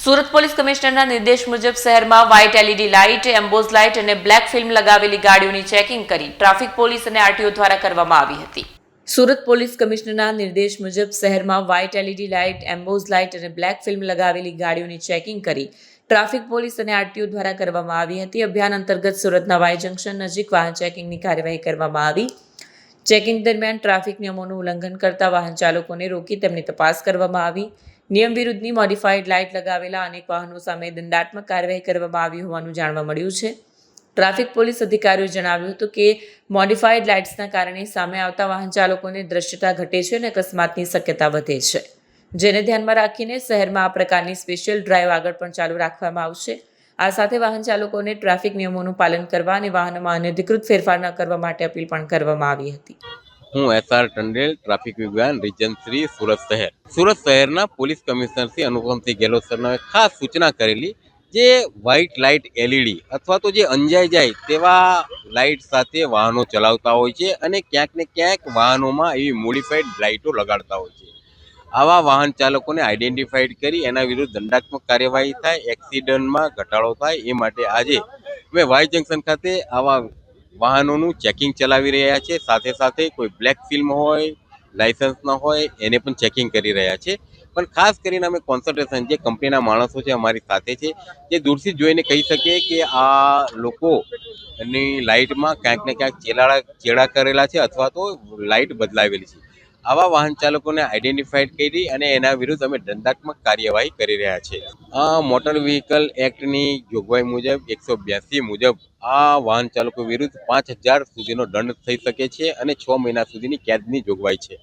Surat police કમિશનરના નિર્દેશ મુજબ શહેરમાં white LED light, emboss light અને બ્લેક ફિલ્મ લગાવેલી ગાડીઓની ચેકિંગ કરી ટ્રાફિક પોલીસ અને આરટીઓ દ્વારા કરવામાં આવી હતી. સુરત પોલીસ કમિશનરના નિર્દેશ મુજબ શહેરમાં white LED light, emboss light અને બ્લેક ફિલ્મ લગાવેલી ગાડીઓની ચેકિંગ કરી ટ્રાફિક પોલીસ અને આરટીઓ દ્વારા કરવામાં આવી હતી. અભિયાન અંતર્ગત સુરતના વાય જંકશન નજીક વાહન ચેકિંગની કાર્યવાહી કરવામાં આવી. ચેકિંગ દરમિયાન ટ્રાફિક નિયમોનું ઉલ્લંઘન કરતા વાહન ચાલકોને રોકી તેમની તપાસ કરવામાં આવી. નિયમ વિરુદ્ધની મોડિફાઈડ લાઇટ લગાવેલા અનેક વાહનો સામે દંડાત્મક કાર્યવાહી કરવામાં આવી હોવાનું જાણવા મળ્યું છે. ટ્રાફિક પોલીસ અધિકારીઓએ જણાવ્યું હતું કે મોડિફાઈડ લાઇટ્સના કારણે સામે આવતા વાહન ચાલકોની દ્રશ્યતા ઘટે છે અને અકસ્માતની શક્યતા વધે છે, જેને ધ્યાનમાં રાખીને શહેરમાં આ પ્રકારની સ્પેશિયલ ડ્રાઈવ આગળ પણ ચાલુ રાખવામાં આવશે. આ સાથે વાહન ચાલકોને ટ્રાફિક નિયમોનું પાલન કરવા અને વાહનોમાં અનધિકૃત ફેરફાર ન કરવા માટે અપીલ પણ કરવામાં આવી હતી. હું એસઆર ટંડેલ, ટ્રાફિક વિભાગ રીજન 3 સુરત શહેર. સુરત શહેરના પોલીસ કમિશનર શ્રી અનુપમસિંહ ગેહલોત સરને ખાસ સૂચના કરેલી, જે વ્હાઇટ લાઇટ એલઈડી અથવા તો જે અંજાઈ જાય તેવા લાઇટ સાથે વાહનો ચલાવતા હોય છે અને ક્યાંક ને ક્યાંક વાહનોમાં એવી મોડિફાઈડ લાઇટો લગાડતા હોય છે. આવા વાહન ચાલકોને આઈડેન્ટિફાઈડ કરી એના વિરુદ્ધ દંડાત્મક કાર્યવાહી થાય, એક્સિડન્ટમાં ઘટાડો થાય, એ માટે આજે અમે વાય જંકશન ખાતે આવા વાહનોનું ચેકિંગ ચલાવી રહ્યા છે. સાથે સાથે કોઈ બ્લેક ફિલ્મ હોય, લાયસન્સ ન હોય, એને પણ ચેકિંગ કરી રહ્યા છે. પણ ખાસ કરીને અમે કોન્સન્ટ્રેશન, જે કંપનીના માણસો છે અમારી સાથે છે, જે દૂરથી જોઈને કહી શકીએ કે આ લોકોની લાઇટમાં ક્યાંક ને ક્યાંક ચેડા કરેલા છે અથવા તો લાઇટ બદલાવેલી છે. આવા વાહન ચાલકોને આઈડેન્ટિફાઈડ કરી અને એના વિરુદ્ધ અમે દંડાત્મક કાર્યવાહી કરી રહ્યા છે. આ મોટર વ્હીકલ એક્ટની જોગવાઈ મુજબ 182 મુજબ આ વાહન ચાલકો વિરુદ્ધ 5,000 સુધીનો દંડ થઈ શકે છે અને 6 મહિના સુધીની કેદની જોગવાઈ છે.